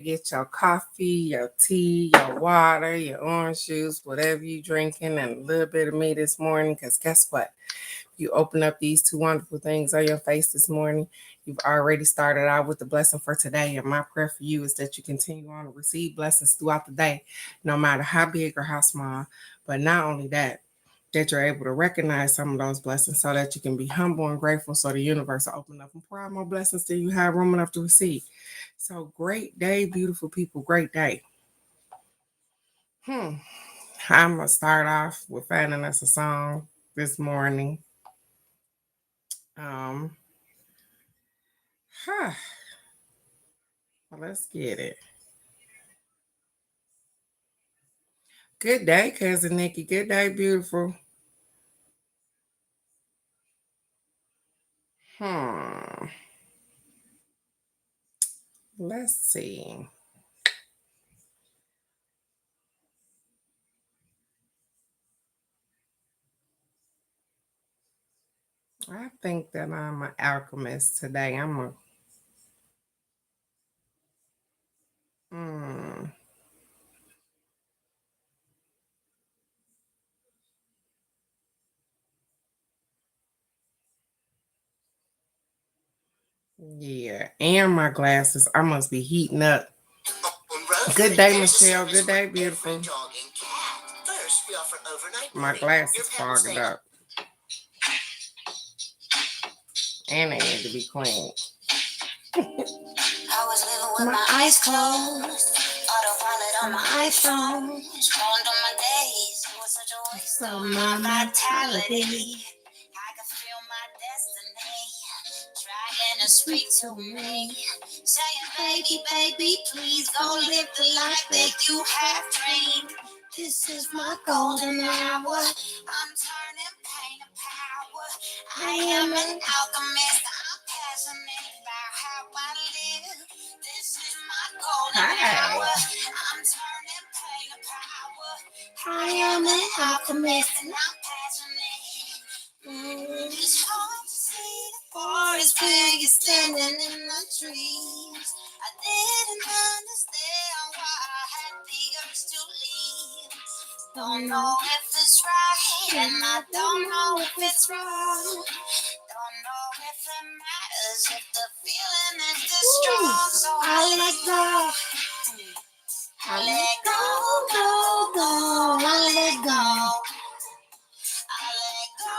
get your coffee, your tea, your water, your orange juice, whatever you drinking, and a little bit of me this morning. Because guess what? You open up these two wonderful things on your face this morning. You've already started out with the blessing for today. And my prayer for you is that you continue on to receive blessings throughout the day, no matter how big or how small. But not only that, that you're able to recognize some of those blessings so that you can be humble and grateful so the universe will open up and pour out more blessings than you have room enough to receive. So great day, beautiful people. Great day. Hmm. I'm gonna start off with finding us a song this morning. Um, huh. Well, let's get it. Good day, cousin Nikki. Good day, beautiful. Hmm. Let's see. I think that I'm an alchemist today. I'm a. Hmm. Yeah, and my glasses. I must be heating up. Good day, Michelle. Good day, beautiful. My glasses fogged up, and they need to be cleaned. I was living with my eyes closed, autopilot on my iPhone, scrolling through my days. It was such a waste of my vitality. I could feel my destiny trying to speak to me, saying, "Baby, baby, please go live the life that you have dreamed. This is my golden hour. I'm turning pain to power. I am an alchemist. I'm passionate about how I live. This is my golden hour. I'm turning pain to power. I am an alchemist and I'm passionate. It's hard to see the forest where you're standing in the trees. I didn't understand why I had the urge to leave. Don't know if it's right, and I don't know if it's wrong. Don't know if it matters if the feeling is this strong. So I let go. I let go, go, go. I let go. I let go,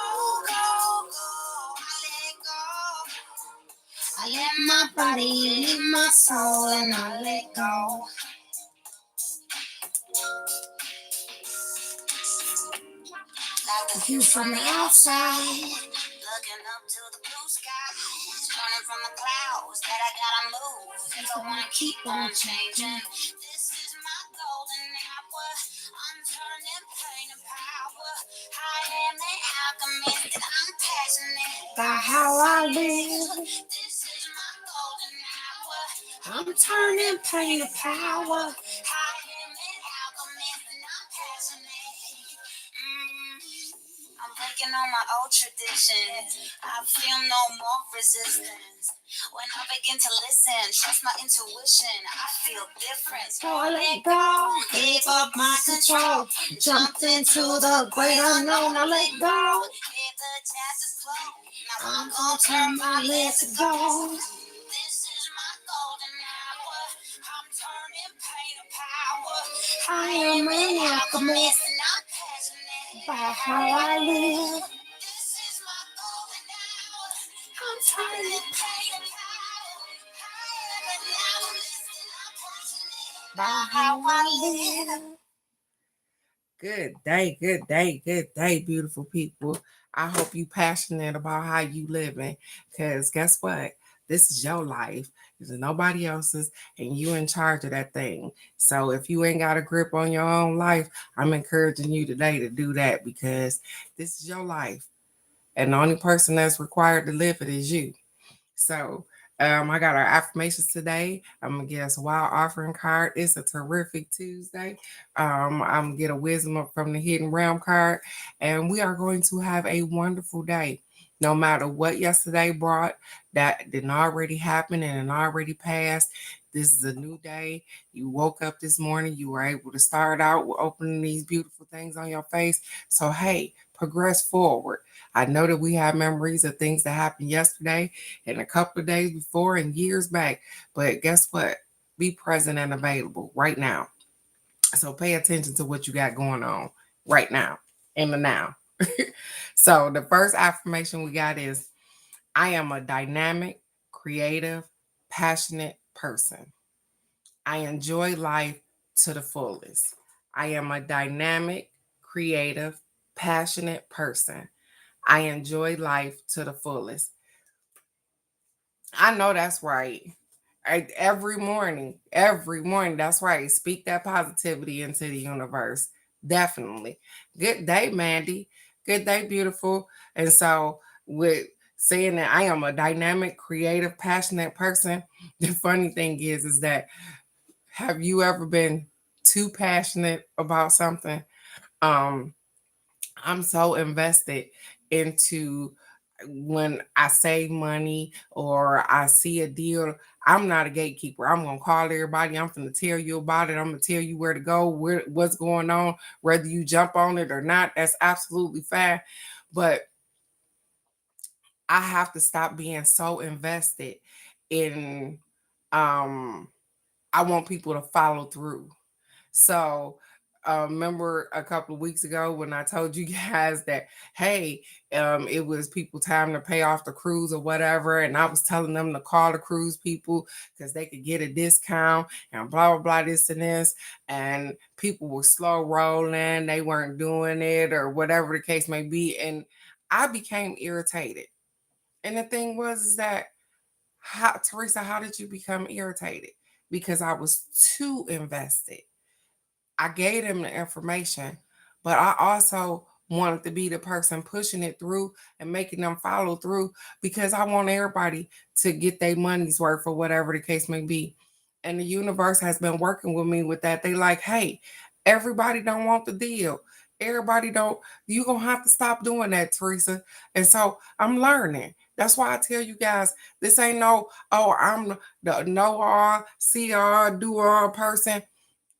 go, go. I let go. I let my body leave my soul, and I let go. Like the view from the outside, looking up to the blue sky, running from the clouds that I gotta move if I wanna keep on changing. This is my golden hour. I'm turning pain to power. I am an alchemist and I'm passionate about how I live. This is my golden hour. I'm turning pain to power. I am an alchemist and I'm passionate. I'm breaking all my old traditions. I feel no more resistance. When I begin to listen, trust my intuition, I feel different. So I let go, gave up my control, jumped into the great unknown. I let go, gave the chance to flow. Now I'm gonna turn my legs to gold. This is my golden hour. I'm turning pain to power. I am an alchemist and I'm passionate about how I live. This is my golden hour. I'm turning pain to power. I am an alchemist and I'm passionate about how I live. Good day, beautiful people. I hope you passionate about how you living, because guess what? This is your life. It's nobody else's, and you in charge of that thing. So if you ain't got a grip on your own life, I'm encouraging you today to do that because this is your life, and the only person that's required to live it is you. So I got our affirmations today. I'm gonna get us a wild offering card. It's a terrific Tuesday. I'm gonna get a wisdom from the hidden realm card, and we are going to have a wonderful day. No matter what yesterday brought, that didn't already happen and it already passed. This is a new day. You woke up this morning. You were able to start out with opening these beautiful things on your face. So, hey, progress forward. I know that we have memories of things that happened yesterday and a couple of days before and years back. But guess what? Be present and available right now. So pay attention to what you got going on right now in the now. So the first affirmation we got is I am a dynamic, creative, passionate person. I enjoy life to the fullest. I am a dynamic, creative, passionate person. I enjoy life to the fullest. I know that's right. Every morning, that's right. Speak that positivity into the universe. Definitely. Good day, Mandy. Good day, beautiful. And so, with saying that I am a dynamic, creative, passionate person, the funny thing is that have you ever been too passionate about something? Um, I'm so invested into when I save money or I see a deal. I'm not a gatekeeper. I'm gonna call everybody. I'm gonna tell you about it. I'm gonna tell you where to go, what's going on, whether you jump on it or not. That's absolutely fine. But I have to stop being so invested in um I want people to follow through. So, remember a couple of weeks ago when I told you guys that, hey, it was people time to pay off the cruise or whatever, and I was telling them to call the cruise people because they could get a discount and blah blah blah this and this, and people were slow rolling, they weren't doing it or whatever the case may be, and I became irritated. And the thing was is that Teresa, how did you become irritated? Because I was too invested. I gave them the information, but I also wanted to be the person pushing it through and making them follow through because I want everybody to get their money's worth or whatever the case may be. And the universe has been working with me with that. They like, hey, everybody don't want the deal. Everybody don't. You gonna have to stop doing that, Teresa. And so I'm learning. That's why I tell you guys, this ain't no, oh, I'm the know all, see all, do all person.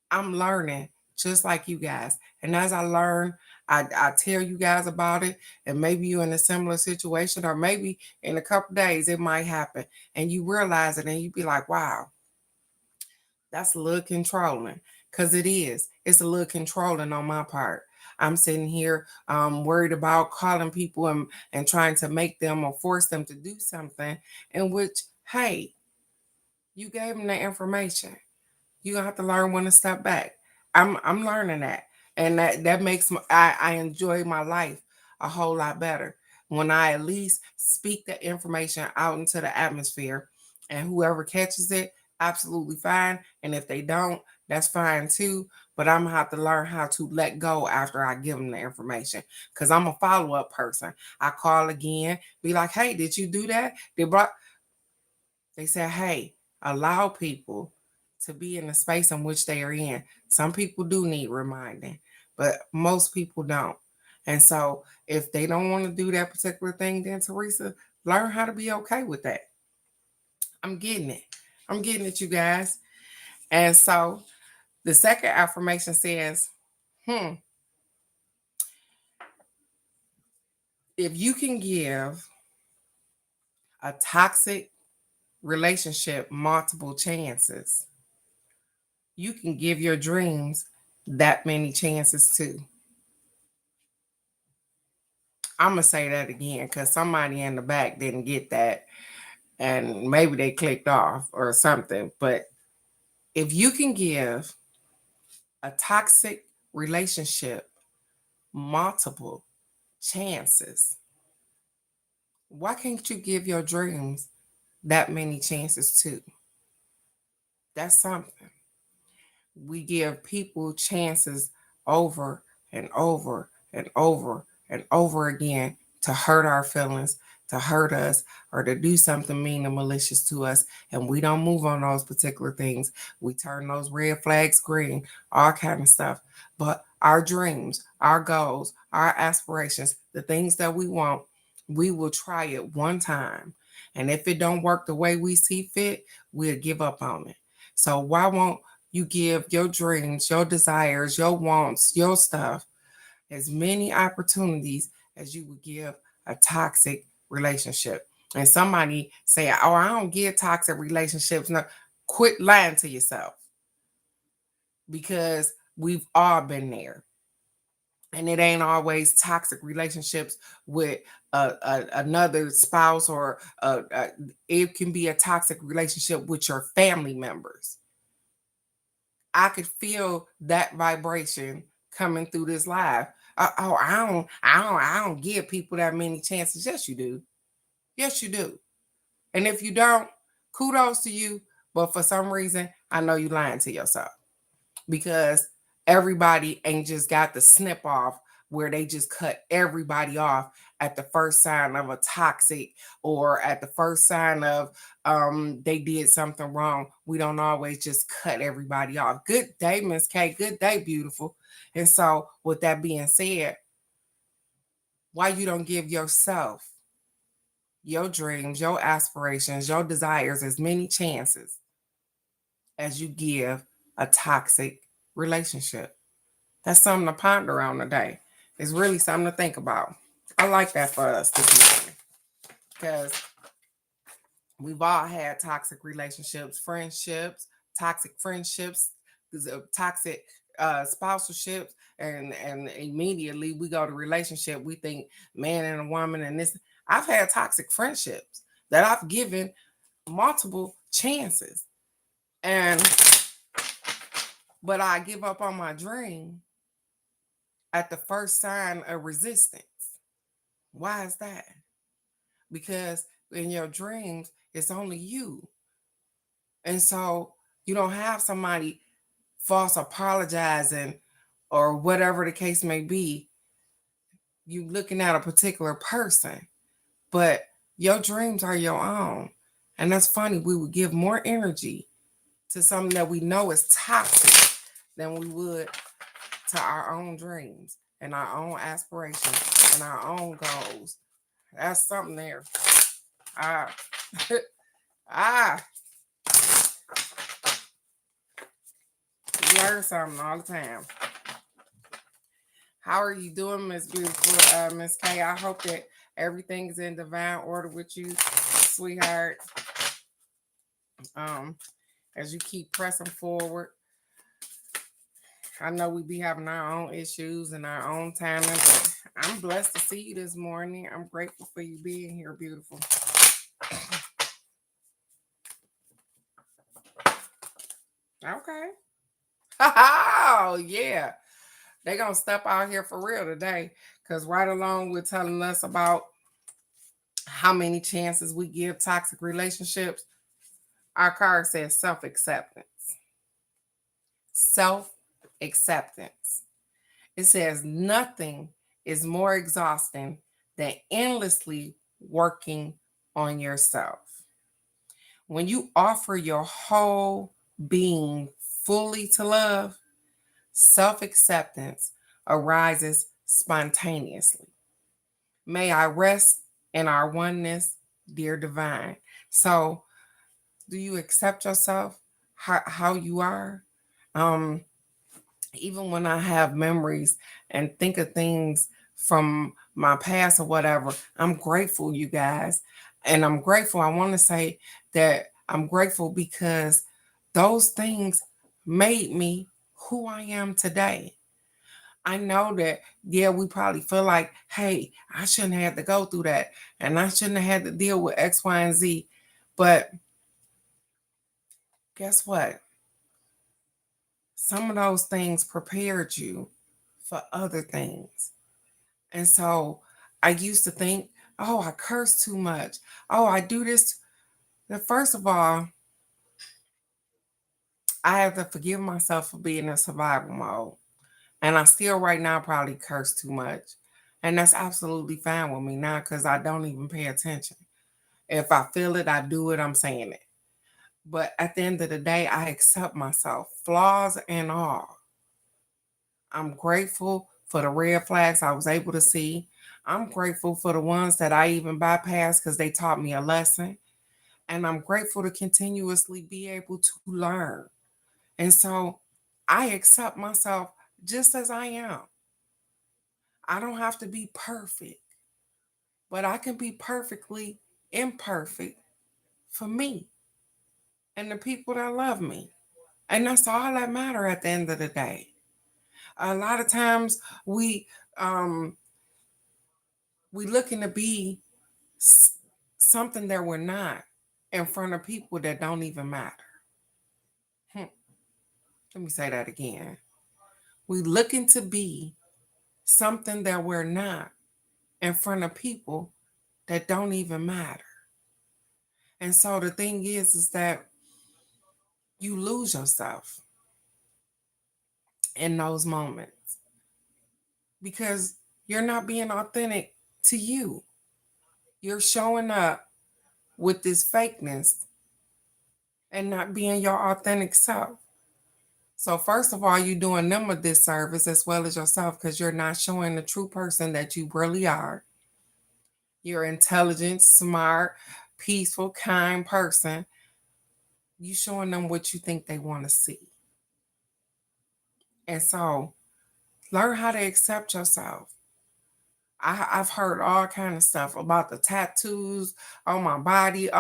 I'm learning just like you guys. And as I learn, I tell you guys about it. And maybe you're in a similar situation, or maybe in a couple days it might happen. And you realize it and you be like, wow, that's a little controlling. Because it is. It's a little controlling on my part. I'm sitting here worried about calling people and trying to make them or force them to do something in which, hey, you gave them the information. You have to learn when to step back. I'm learning that, and that makes I enjoy my life a whole lot better when I at least speak the information out into the atmosphere, and whoever catches it, absolutely fine. And if they don't, that's fine too. But I'm gonna have to learn how to let go after I give them the information, because I'm a follow up person. I call again, be like, hey, did you do that? They said, hey, allow people to be in the space in which they are in. Some people do need reminding, but most people don't. And so if they don't want to do that particular thing, then Teresa, learn how to be okay with that. I'm getting it. I'm getting it, you guys. And so the second affirmation says, hmm, if you can give a toxic relationship multiple chances, you can give your dreams that many chances too. I'm gonna say that again because somebody in the back didn't get that, and maybe they clicked off or something. But if you can give a toxic relationship multiple chances, why can't you give your dreams that many chances too? That's something. We give people chances over and over and over and over again to hurt our feelings, to hurt us, or to do something mean and malicious to us. And we don't move on those particular things. We turn those red flags green, all kind of stuff. But our dreams, our goals, our aspirations, the things that we want, we will try it one time. And if it don't work the way we see fit, we'll give up on it. So why won't you give your dreams, your desires, your wants, your stuff as many opportunities as you would give a toxic relationship? And somebody say, "Oh, I don't give toxic relationships." No, quit lying to yourself, because we've all been there. And it ain't always toxic relationships with another spouse, or it can be a toxic relationship with your family members. I could feel that vibration coming through this live. Oh, I don't give people that many chances. Yes, you do. Yes, you do. And if you don't, kudos to you. But for some reason, I know you lying to yourself, because everybody ain't just got the snip off where they just cut everybody off at the first sign of a toxic, or at the first sign of they did something wrong. We don't always just cut everybody off. Good day, Miss K. Good day, beautiful. And so with that being said, why you don't give yourself, your dreams, your aspirations, your desires as many chances as you give a toxic relationship? That's something to ponder on today. It's really something to think about. I like that for us this morning, because we've all had toxic relationships, toxic friendships, toxic spouseships, and immediately we go to relationship. We think man and a woman, and this. I've had toxic friendships that I've given multiple chances, and but I give up on my dream at the first sign of resistance. Why is that? Because in your dreams, it's only you. And so you don't have somebody false apologizing or whatever the case may be. You looking at a particular person, but your dreams are your own. And that's funny. We would give more energy to something that we know is toxic than we would to our own dreams and our own aspirations and our own goals. That's something there. Ah, ah, you learn something all the time. How are you doing, Miss Beautiful, Miss K? I hope that everything is in divine order with you, sweetheart. As you keep pressing forward. I know we be having our own issues and our own timing, but I'm blessed to see you this morning. I'm grateful for you being here, beautiful. Okay. Oh, yeah. They're going to step out here for real today, because right along with telling us about how many chances we give toxic relationships, our card says self-acceptance. Self-acceptance. It says nothing is more exhausting than endlessly working on yourself. When you offer your whole being fully to love, self-acceptance arises spontaneously. May I rest in our oneness, dear divine. So, do you accept yourself how you are? Um, Even when I have memories and think of things from my past or whatever, I'm grateful, you guys. And I'm grateful. I want to say that I'm grateful because those things made me who I am today. I know that, yeah, we probably feel like, hey, I shouldn't have to go through that. And I shouldn't have had to deal with X, Y, and Z. But guess what? Some of those things prepared you for other things. And so I used to think, oh, I curse too much. Oh, I do this. First of all, I have to forgive myself for being in survival mode. And I still right now probably curse too much. And that's absolutely fine with me now, because I don't even pay attention. If I feel it, I do it, I'm saying it. But at the end of the day, I accept myself, flaws and all. I'm grateful for the red flags I was able to see. I'm grateful for the ones that I even bypassed because they taught me a lesson. And I'm grateful to continuously be able to learn. And so I accept myself just as I am. I don't have to be perfect, but I can be perfectly imperfect for me and the people that love me. And that's all that matter at the end of the day. A lot of times we um we looking to be something that we're not in front of people that don't even matter. Let me say that again. We looking to be something that we're not in front of people that don't even matter. And so the thing is that you lose yourself in those moments because you're not being authentic to you. You're showing up with this fakeness and not being your authentic self. So first of all, you're doing them a disservice as well as yourself because you're not showing the true person that you really are. You're intelligent, smart, peaceful, kind person. You showing them what you think they want to see. And so learn how to accept yourself. I've heard all kind of stuff about the tattoos on my body.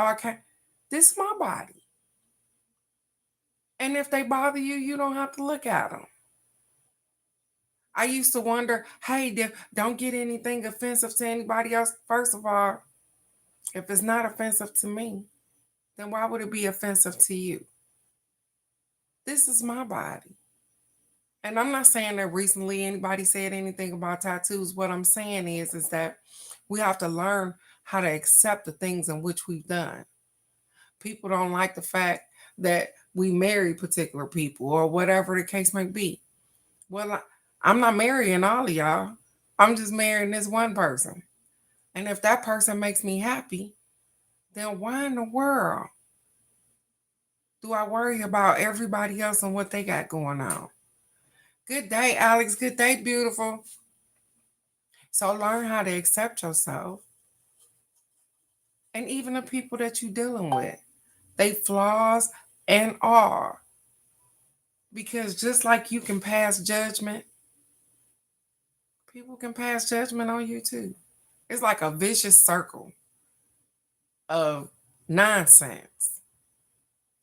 This is my body. And if they bother you, you don't have to look at them. I used to wonder, hey, don't get anything offensive to anybody else. First of all, if it's not offensive to me, then why would it be offensive to you? This is my body. And I'm not saying that recently anybody said anything about tattoos. What I'm saying is that we have to learn how to accept the things in which we've done. People don't like the fact that we marry particular people or whatever the case may be. Well, I'm not marrying all of y'all. I'm just marrying this one person. And if that person makes me happy, then why in the world do I worry about everybody else and what they got going on? Good day, Alex. Good day, beautiful. So learn how to accept yourself and even the people that you're dealing with. They flaws and all. Because just like you can pass judgment, people can pass judgment on you too. It's like a vicious circle of nonsense.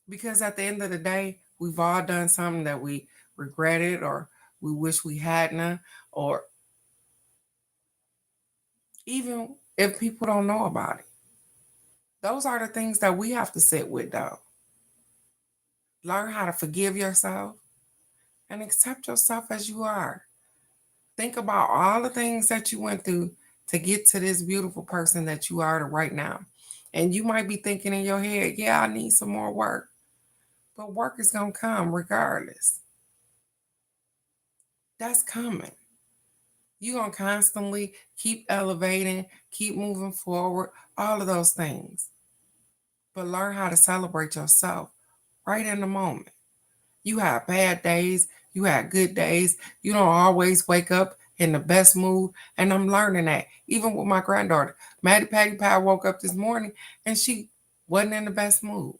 Because at the end of the day, we've all done something that we regretted or we wish we hadn't, or even if people don't know about it. Those are the things that we have to sit with, though. Learn how to forgive yourself and accept yourself as you are. Think about all the things that you went through to get to this beautiful person that you are right now. And you might be thinking in your head, yeah, I need some more work. But work is going to come regardless. That's coming. You're going to constantly keep elevating, keep moving forward, all of those things. But learn how to celebrate yourself right in the moment. You have bad days, you have good days. You don't always wake up in the best mood. And I'm learning that. Even with my granddaughter, Maddie Patty Pie woke up this morning and she wasn't in the best mood.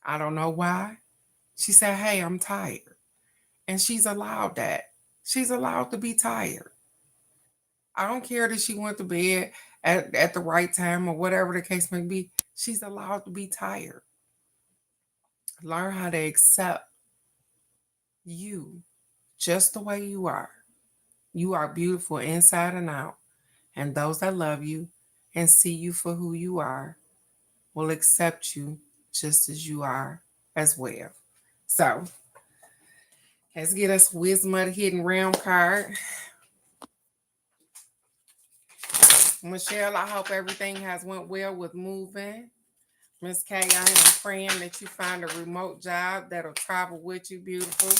I don't know why. She said, hey, I'm tired. And she's allowed that. She's allowed to be tired. I don't care that she went to bed at the right time or whatever the case may be. She's allowed to be tired. Learn how to accept you just the way you are. You are beautiful inside and out. And those that love you and see you for who you are will accept you just as you are as well. So let's get us Wisdom of the Hidden Realm card. Michelle, I hope everything has went well with moving. Miss K, I am praying that you find a remote job that'll travel with you, beautiful.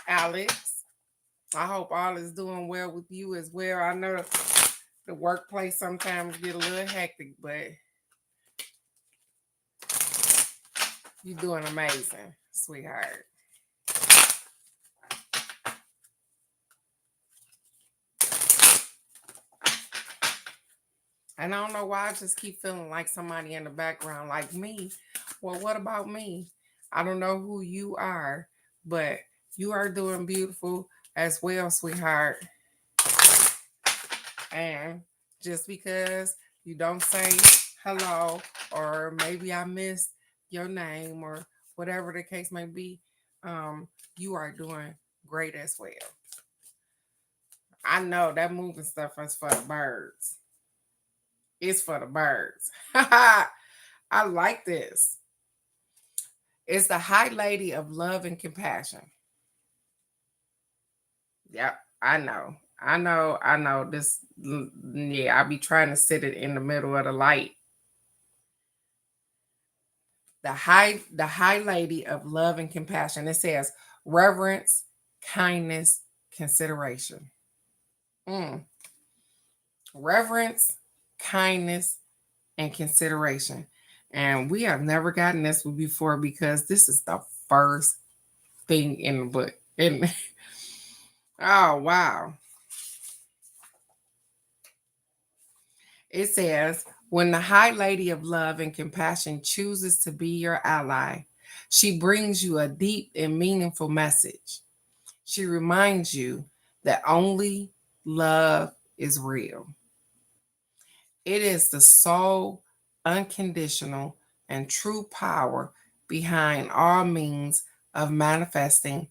Alex, I hope all is doing well with you as well. I know the workplace sometimes get a little hectic, but you're doing amazing, sweetheart. And I don't know why I just keep feeling like somebody in the background, like me. Well, what about me? I don't know who you are, but you are doing beautiful as well, sweetheart. And just because you don't say hello, or maybe I missed your name, or whatever the case may be, you are doing great as well. I know that moving stuff is for the birds. It's for the birds. I like this. It's the High Lady of Love and Compassion. Yep, I know. I know this. Yeah, I be trying to sit it in the middle of the light. The high lady of love and compassion. It says reverence, kindness, consideration. Mm. Reverence, kindness, and consideration. And we have never gotten this one before because this is the first thing in the book. And oh wow. It says, when the High Lady of Love and Compassion chooses to be your ally, she brings you a deep and meaningful message. She reminds you that only love is real. It is the sole, unconditional, and true power behind all means of manifesting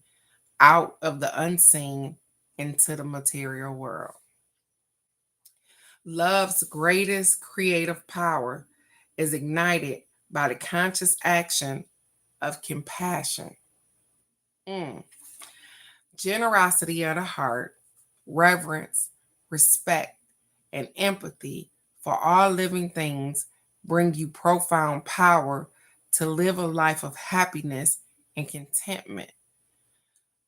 out of the unseen into the material world. Love's greatest creative power is ignited by the conscious action of compassion. Mm. Generosity of the heart, reverence, respect, and empathy for all living things bring you profound power to live a life of happiness and contentment.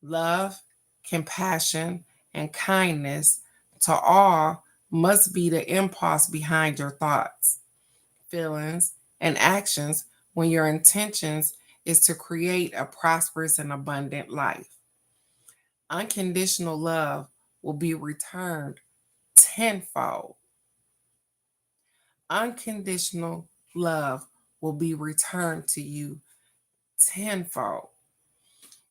Love, compassion, and kindness to all must be the impulse behind your thoughts, feelings, and actions when your intentions is to create a prosperous and abundant life. Unconditional love will be returned tenfold. Unconditional love will be returned to you tenfold.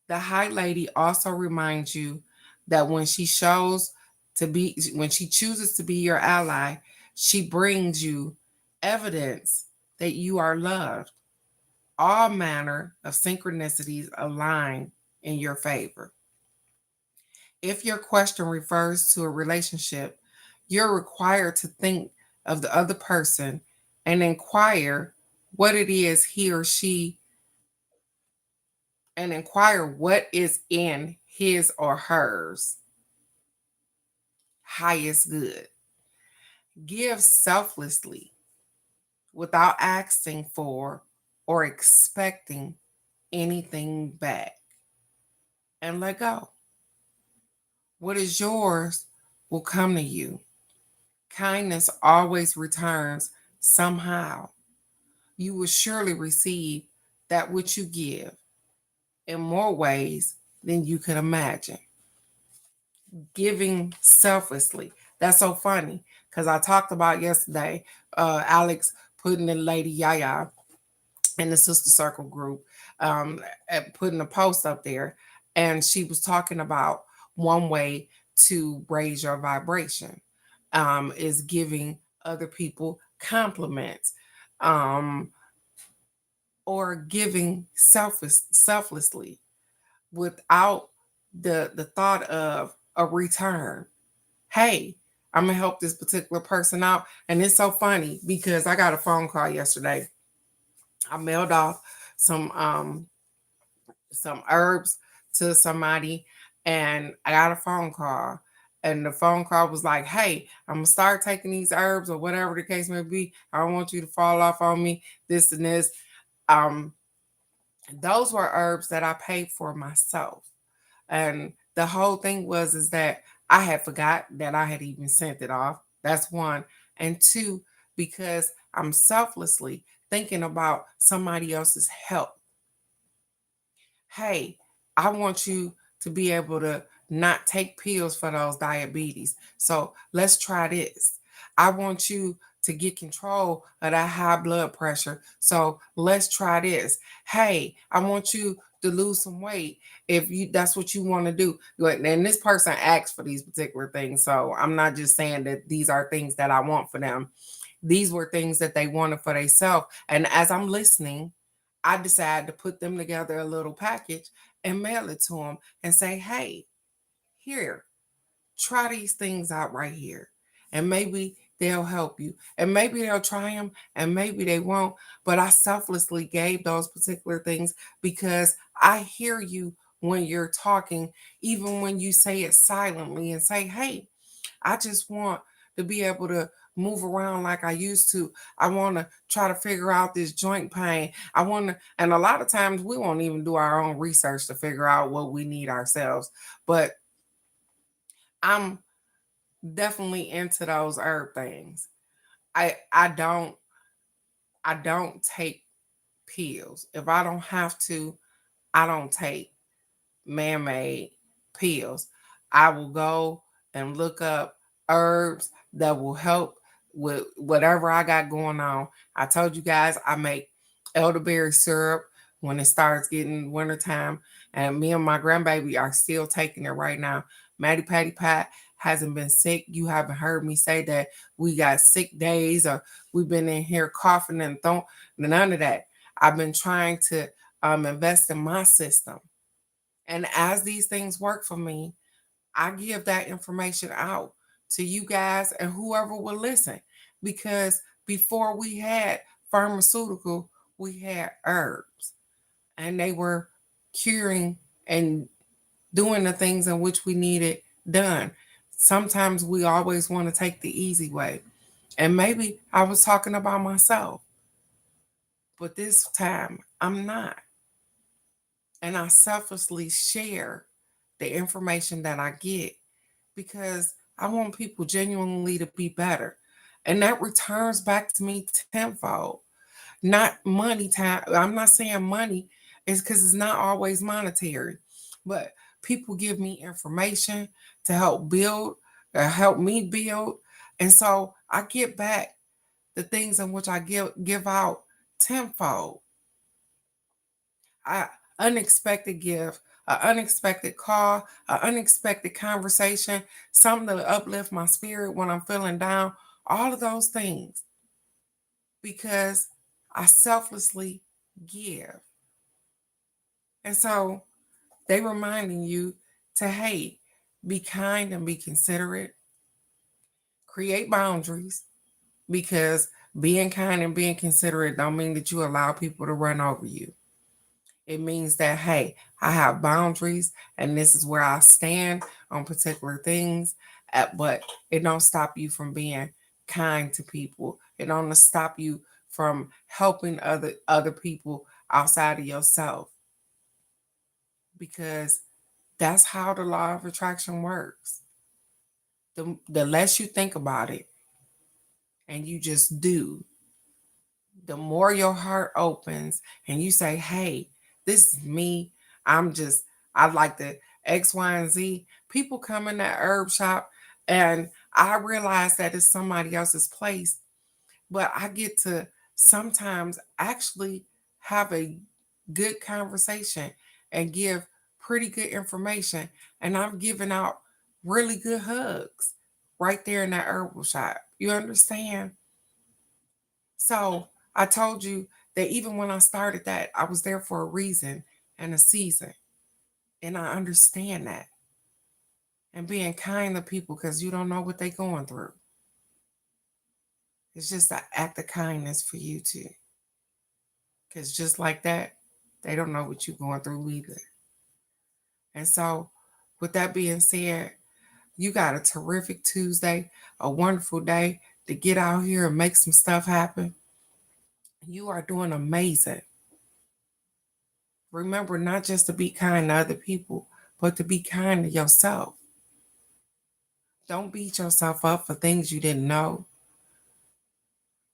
The High Lady also reminds you that when she chooses to be your ally, she brings you evidence that you are loved. All manner of synchronicities align in your favor. If your question refers to a relationship, you're required to think of the other person and inquire what it is he or she and inquire what is in his or hers highest good. Give selflessly without asking for or expecting anything back, and let go. What is yours will come to you. Kindness always returns somehow. You will surely receive that which you give in more ways than you could imagine. Giving selflessly. That's so funny because I talked about yesterday, Alex putting in Lady Yaya in the Sister Circle group, putting a post up there, and she was talking about one way to raise your vibration is giving other people compliments, um, or giving selflessly without the thought of a return. Hey, I'm gonna help this particular person out. And it's so funny because I got a phone call yesterday. I mailed off some um some herbs to somebody, and I got a phone call. And the phone call was like, hey, I'm gonna start taking these herbs or whatever the case may be. I don't want you to fall off on me, this and this. Um, those were herbs that I paid for myself. And the whole thing was is that I had forgot that I had even sent it off. That's one. And two, because I'm selflessly thinking about somebody else's health. Hey, I want you to be able to not take pills for those diabetes. So let's try this. I want you to get control of that high blood pressure. So let's try this. Hey, I want you to lose some weight if you that's what you want to do. And this person asked for these particular things. So I'm not just saying that these are things that I want for them. These were things that they wanted for themselves. And as I'm listening, I decided to put them together a little package and mail it to them and say, hey, here, try these things out right here. And maybe they'll help you. And maybe they'll try them and maybe they won't. But I selflessly gave those particular things because I hear you when you're talking, even when you say it silently and say, hey, I just want to be able to move around like I used to. I want to try to figure out this joint pain. I want to, and a lot of times we won't even do our own research to figure out what we need ourselves. But I'm definitely into those herb things. I I don't I don't take pills. If I don't have to, I don't take man-made pills. I will go and look up herbs that will help with whatever I got going on. I told you guys I make elderberry syrup when it starts getting wintertime, and me and my grandbaby are still taking it right now. Maddie Patty Pat hasn't been sick. You haven't heard me say that we got sick days or we've been in here coughing and none of that. I've been trying to invest in my system. And as these things work for me, I give that information out to you guys and whoever will listen. Because before we had pharmaceutical, we had herbs and they were curing and doing the things in which we needed done. Sometimes we always want to take the easy way. And maybe I was talking about myself, but this time I'm not. And I selflessly share the information that I get because I want people genuinely to be better. And that returns back to me tenfold. Not money time. I'm not saying money is because it's not always monetary, but people give me information to help build, help me build. And so I get back the things in which I give out tenfold. I unexpected gift, an unexpected call, an unexpected conversation, something to uplift my spirit when I'm feeling down, all of those things because I selflessly give. And so they reminding you to hey, be kind and be considerate, create boundaries because being kind and being considerate don't mean that you allow people to run over you. It means that, hey, I have boundaries and this is where I stand on particular things. But it don't stop you from being kind to people. It don't stop you from helping other people outside of yourself because that's how the law of attraction works. The less you think about it and you just do, the more your heart opens and you say, hey, this is me. I'm just, I like the X, Y, and Z. People come in that herb shop and I realize that it's somebody else's place, but I get to sometimes actually have a good conversation and give pretty good information. And I'm giving out really good hugs right there in that herbal shop. You understand? So I told you that even when I started that, I was there for a reason and a season. And I understand that. And being kind to people because you don't know what they're going through. It's just an act of kindness for you too. Because just like that, they don't know what you're going through either. And so, with that being said, you got a terrific Tuesday, a wonderful day to get out here and make some stuff happen. You are doing amazing. Remember not just to be kind to other people, but to be kind to yourself. Don't beat yourself up for things you didn't know.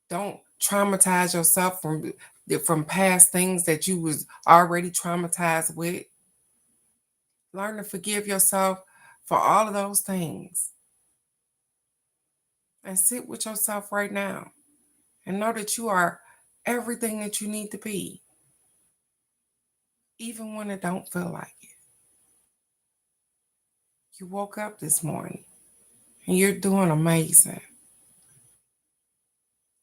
Don't traumatize yourself from past things that you was already traumatized with. Learn to forgive yourself for all of those things. And sit with yourself right now. and know that you are everything that you need to be, even when it don't feel like it. You woke up this morning and you're doing amazing.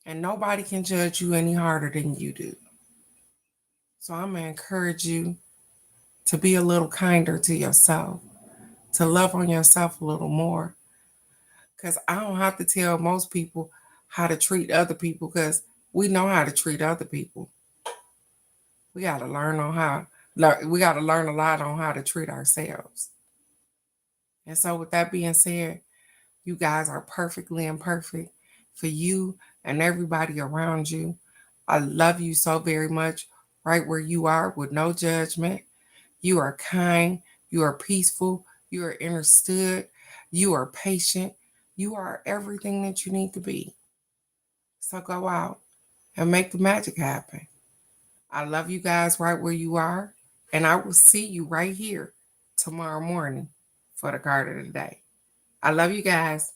And nobody can judge you any harder than you do. So I'm going to encourage you to be a little kinder to yourself, to love on yourself a little more. Because I don't have to tell most people how to treat other people because we know how to treat other people. We got to learn on how, we got to learn a lot on how to treat ourselves. And so, with that being said, you guys are perfectly imperfect for you and everybody around you. I love you so very much, right where you are, with no judgment. You are kind, you are peaceful, you are understood, you are patient, you are everything that you need to be. So go out and make the magic happen. I love you guys right where you are, and I will see you right here tomorrow morning for the card of the day. I love you guys.